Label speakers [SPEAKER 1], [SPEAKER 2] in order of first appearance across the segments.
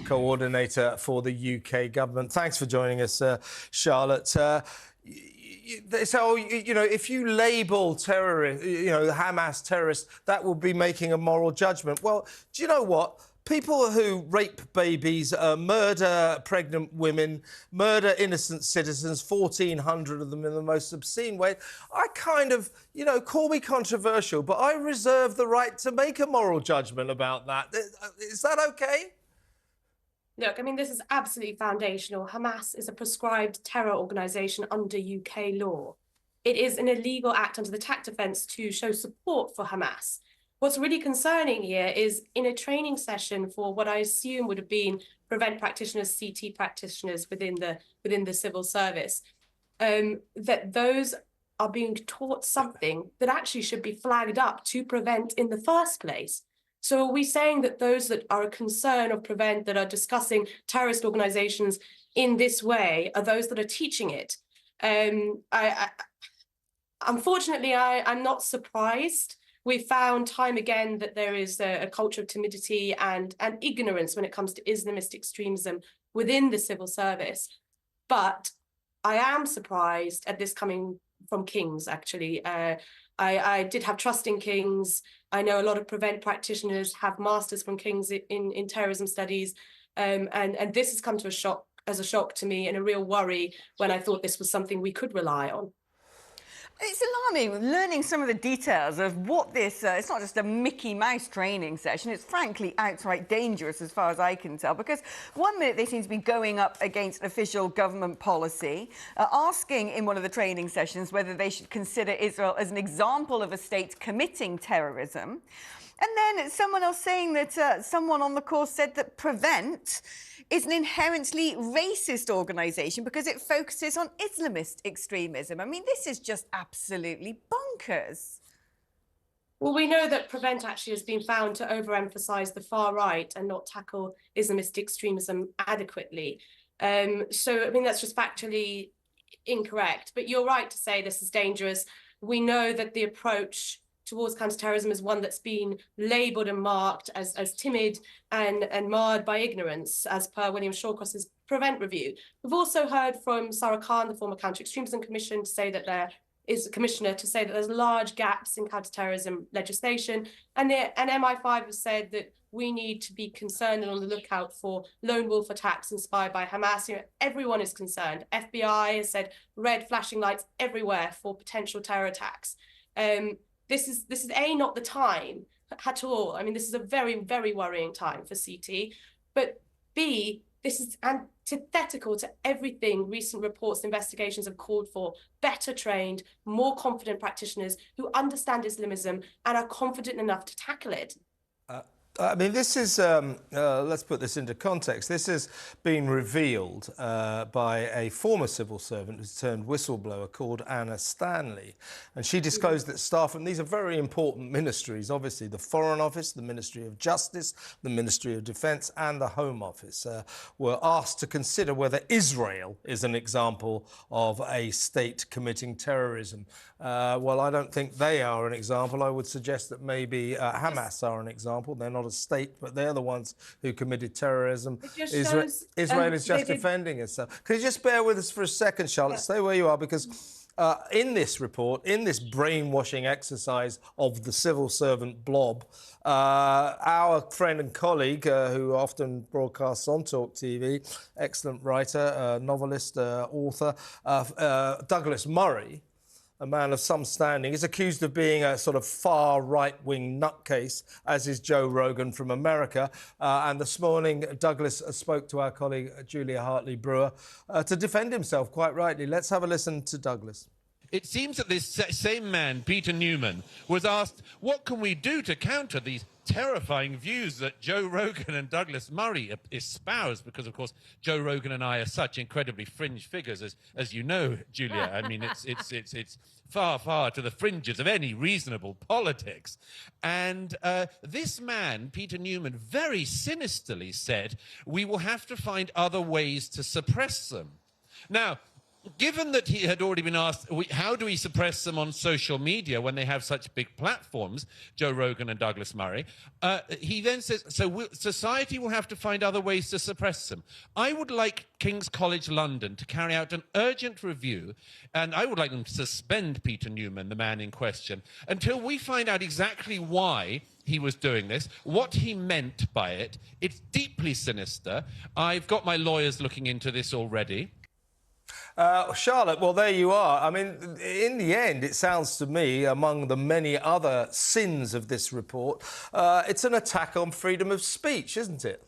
[SPEAKER 1] Coordinator for the UK government. Thanks for joining us, Charlotte. So, if you label terrorist, Hamas terrorists, that will be making a moral judgment. Well, do you know what? People who rape babies, murder pregnant women, murder innocent citizens, 1,400 of them in the most obscene way, I kind of, call me controversial, but I reserve the right to make a moral judgment about that. Is that OK?
[SPEAKER 2] Look, I mean, this is absolutely foundational. Hamas is a proscribed terror organisation under UK law. It is an illegal act under the tax offence to show support for Hamas. What's really concerning here is in a training session for what I assume would have been prevent practitioners, CT practitioners within the civil service, that those are being taught something that actually should be flagged up to prevent in the first place. So are we saying that those that are a concern of prevent, that are discussing terrorist organizations in this way, are those that are teaching it? Unfortunately, I'm not surprised. We've found time again that there is a culture of timidity and ignorance when it comes to Islamist extremism within the civil service. But I am surprised at this coming from King's, actually. I did have trust in King's. I know a lot of prevent practitioners have masters from King's in terrorism studies. And this has come to as a shock to me and a real worry when I thought this was something we could rely on.
[SPEAKER 3] It's alarming, learning some of the details of what this... it's not just a Mickey Mouse training session. It's frankly outright dangerous as far as I can tell, because one minute they seem to be going up against official government policy, asking in one of the training sessions whether they should consider Israel as an example of a state committing terrorism. And then someone else saying that someone on the course said that Prevent is an inherently racist organisation because it focuses on Islamist extremism. I mean, this is just absolutely bonkers.
[SPEAKER 2] Well, we know that Prevent actually has been found to overemphasise the far right and not tackle Islamist extremism adequately. So, I mean, that's just factually incorrect. But you're right to say this is dangerous. We know that the approach towards counterterrorism is one that's been labelled and marked as timid and marred by ignorance, as per William Shawcross's Prevent review. We've also heard from Sarah Khan, the former Counter-Extremism Commission, to say that Commissioner, to say that there's large gaps in counterterrorism legislation. And MI5 has said that we need to be concerned and on the lookout for lone wolf attacks inspired by Hamas. Everyone is concerned. FBI has said red flashing lights everywhere for potential terror attacks. This is not the time at all. I mean, this is a very, very worrying time for CT. But B, this is antithetical to everything recent reports and investigations have called for: better trained, more confident practitioners who understand Islamism and are confident enough to tackle it.
[SPEAKER 1] I mean, this is, let's put this into context. This has been revealed by a former civil servant who's turned whistleblower called Anna Stanley. And she disclosed that staff from these are very important ministries, obviously the Foreign Office, the Ministry of Justice, the Ministry of Defence and the Home Office were asked to consider whether Israel is an example of a state committing terrorism. Well, I don't think they are an example. I would suggest that maybe Hamas are an example. They're not a state, but they're the ones who committed terrorism. Israel is just defending itself. Can you just bear with us for a second, Charlotte? Yeah. Stay where you are, because in this report, in this brainwashing exercise of the civil servant blob, our friend and colleague, who often broadcasts on Talk TV, excellent writer, novelist, author, Douglas Murray, a man of some standing, is accused of being a sort of far right-wing nutcase, as is Joe Rogan from America. And this morning, Douglas spoke to our colleague Julia Hartley-Brewer to defend himself, quite rightly. Let's have a listen to Douglas.
[SPEAKER 4] It seems that this same man, Peter Newman, was asked, what can we do to counter these terrifying views that Joe Rogan and Douglas Murray espouse? Because, of course, Joe Rogan and I are such incredibly fringe figures, as you know, Julia. I mean, it's far, far to the fringes of any reasonable politics. And this man, Peter Newman, very sinisterly said, we will have to find other ways to suppress them. Now, given that he had already been asked, how do we suppress them on social media when they have such big platforms, Joe Rogan and Douglas Murray, he then says, society will have to find other ways to suppress them. I would like King's College London to carry out an urgent review, and I would like them to suspend Peter Newman, the man in question, until we find out exactly why he was doing this, what he meant by it. It's deeply sinister. I've got my lawyers looking into this already.
[SPEAKER 1] Charlotte, well, there you are. I mean, in the end, it sounds to me, among the many other sins of this report, it's an attack on freedom of speech, isn't it?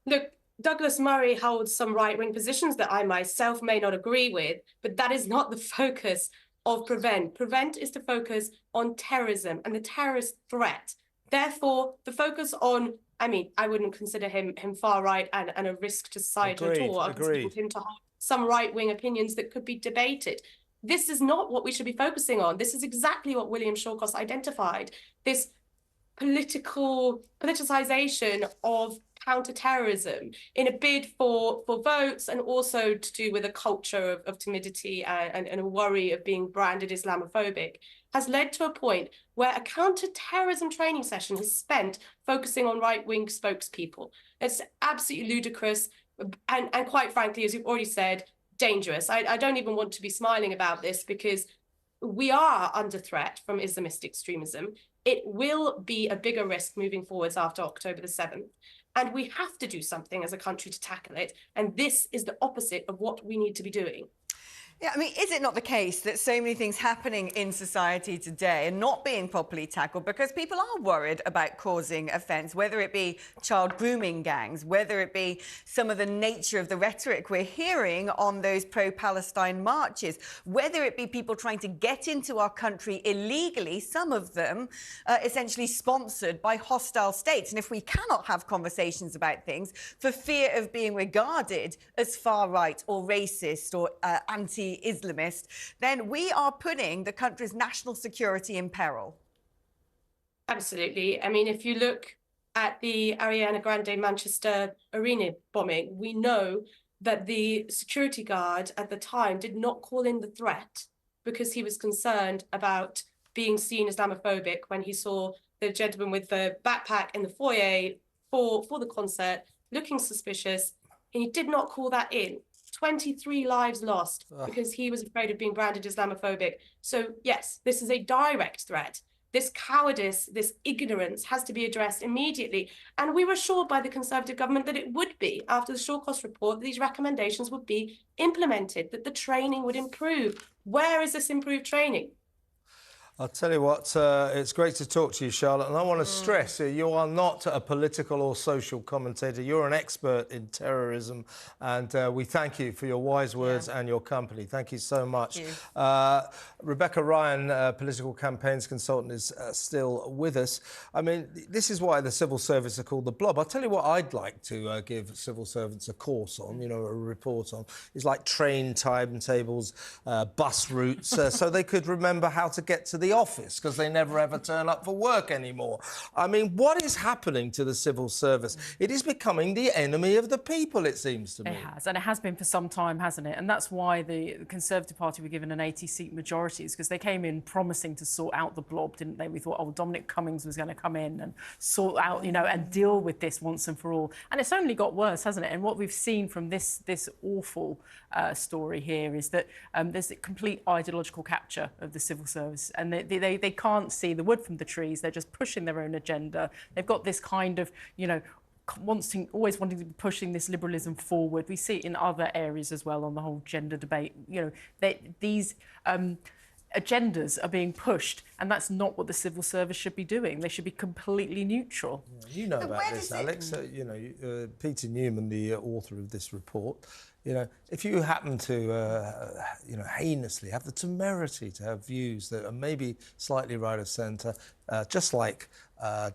[SPEAKER 2] Look, Douglas Murray holds some right-wing positions that I myself may not agree with, but that is not the focus of Prevent. Prevent is to focus on terrorism and the terrorist threat. Therefore, the focus on, I mean, I wouldn't consider him far-right and a risk to society at all. I would consider him to hold some right-wing opinions that could be debated. This is not what we should be focusing on. This is exactly what William Shawcross identified, this politicization of counter-terrorism in a bid for votes, and also to do with a culture of timidity and a worry of being branded Islamophobic, has led to a point where a counter-terrorism training session is spent focusing on right-wing spokespeople. It's absolutely ludicrous and quite frankly, as you've already said, dangerous. I don't even want to be smiling about this because we are under threat from Islamist extremism. It will be a bigger risk moving forwards after October the 7th. And we have to do something as a country to tackle it. And this is the opposite of what we need to be doing.
[SPEAKER 3] Yeah, I mean, is it not the case that so many things happening in society today are not being properly tackled because people are worried about causing offence, whether it be child grooming gangs, whether it be some of the nature of the rhetoric we're hearing on those pro-Palestine marches, whether it be people trying to get into our country illegally, some of them essentially sponsored by hostile states. And if we cannot have conversations about things for fear of being regarded as far-right or racist or anti-Islamist, then we are putting the country's national security in peril.
[SPEAKER 2] Absolutely. I mean, if you look at the Ariana Grande Manchester Arena bombing, we know that the security guard at the time did not call in the threat because he was concerned about being seen Islamophobic when he saw the gentleman with the backpack in the foyer for the concert looking suspicious, and he did not call that in. 23 lives lost because he was afraid of being branded Islamophobic. So yes, this is a direct threat. This cowardice, this ignorance has to be addressed immediately. And we were assured by the Conservative government that it would be, after the Shawcross report, that these recommendations would be implemented, that the training would improve. Where is this improved training?
[SPEAKER 1] I'll tell you what, it's great to talk to you, Charlotte, and I want to stress you are not a political or social commentator. You're an expert in terrorism, and we thank you for your wise words and your company. Thank you so much. Rebecca Ryan, political campaigns consultant, is still with us. I mean, this is why the civil service are called the blob. I'll tell you what I'd like to give civil servants a course on, you know, a report on, is like train timetables, bus routes, so they could remember how to get to the office, because they never ever turn up for work anymore. I mean, what is happening to the civil service? It is becoming the enemy of the people, it seems to me.
[SPEAKER 5] It has, and it has been for some time, hasn't it? And that's why the Conservative Party were given an 80-seat majority, because they came in promising to sort out the blob, didn't they? We thought, oh, Dominic Cummings was going to come in and sort out, you know, and deal with this once and for all. And it's only got worse, hasn't it? And what we've seen from this awful story here is that there's a complete ideological capture of the civil service, and they can't see the wood from the trees. They're just pushing their own agenda. They've got this kind of, you know, always wanting to be pushing this liberalism forward. We see it in other areas as well on the whole gender debate. You know, these agendas are being pushed, and that's not what the civil service should be doing. They should be completely neutral.
[SPEAKER 1] Yeah, you know about this, Alex. You know, Peter Newman, the author of this report, you know, if you happen to, you know, heinously have the temerity to have views that are maybe slightly right of centre, just like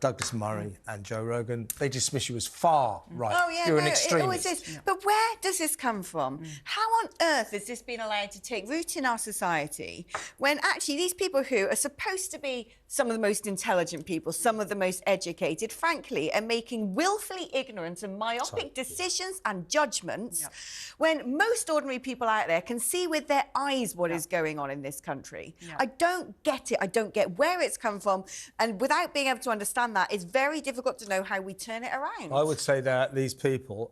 [SPEAKER 1] Douglas Murray and Joe Rogan, they dismiss you as far right.
[SPEAKER 3] Oh, yeah,
[SPEAKER 1] You're an
[SPEAKER 3] no,
[SPEAKER 1] extremist.
[SPEAKER 3] it always is. Yeah. But where does this come from? How on earth has this been allowed to take root in our society when actually these people who are supposed to be some of the most intelligent people, some of the most educated, frankly, are making willfully ignorant and myopic decisions and judgments when most ordinary people out there can see with their eyes what is going on in this country? I don't get it. I don't get where it's come from. And without being able to understand that, it's very difficult to know how we turn it around.
[SPEAKER 1] I would say that these people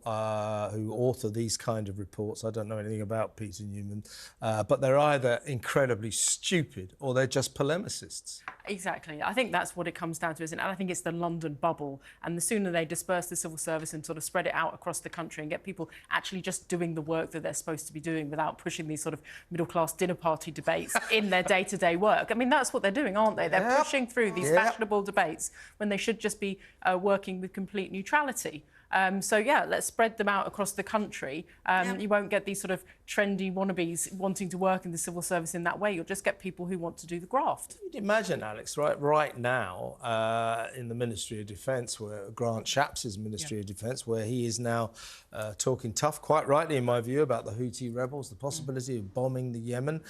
[SPEAKER 1] who author these kind of reports, I don't know anything about Peter Newman, but they're either incredibly stupid or they're just polemicists.
[SPEAKER 5] Exactly. I think that's what it comes down to, isn't it? And I think it's the London bubble. And the sooner they disperse the civil service and sort of spread it out across the country and get people actually just doing the work that they're supposed to be doing without pushing these sort of middle-class dinner party debates in their day-to-day work. I mean, that's what they're doing, aren't they? They're pushing through these fashionable debates when they should just be working with complete neutrality. So, yeah, let's spread them out across the country. You won't get these sort of trendy wannabes wanting to work in the civil service in that way. You'll just get people who want to do the graft.
[SPEAKER 1] You'd imagine, Alex, right now in the Ministry of Defence, where Grant Shapps' Ministry of Defence, where he is now talking tough, quite rightly in my view, about the Houthi rebels, the possibility of bombing the Yemen.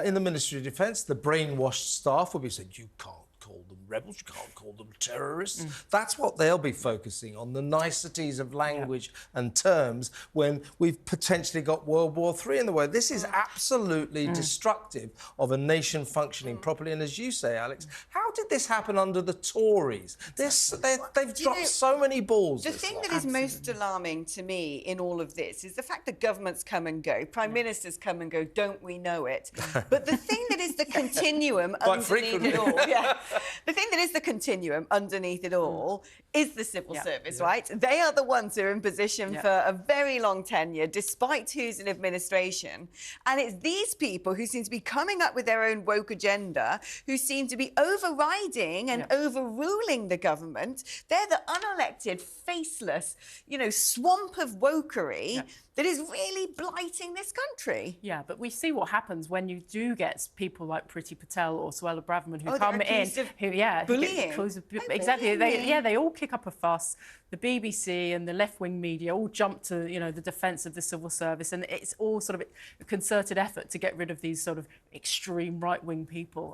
[SPEAKER 1] In the Ministry of Defence, the brainwashed staff will be saying, you can't call them rebels, you can't call them terrorists. That's what they'll be focusing on, the niceties of language and terms when we've potentially got World War III in the way. This is absolutely destructive of a nation functioning properly. And as you say, Alex, how did this happen under the Tories? They've dropped so many balls.
[SPEAKER 3] The thing that is most alarming to me in all of this is the fact that governments come and go, prime ministers come and go, don't we know it? But the thing that is the continuum underneath it all, the thing that is the continuum underneath it all is the civil service, right? They are the ones who are in position for a very long tenure, despite who's in administration. And it's these people who seem to be coming up with their own woke agenda, who seem to be overriding and overruling the government. They're the unelected, faceless, swamp of wokery that is really blighting this country.
[SPEAKER 5] Yeah, but we see what happens when you do get people like Priti Patel or Suella Braverman who come in,
[SPEAKER 3] bullying.
[SPEAKER 5] Exactly. They all kick up a fuss. The BBC and the left-wing media all jump to, the defence of the civil service, and it's all sort of a concerted effort to get rid of these sort of extreme right-wing people.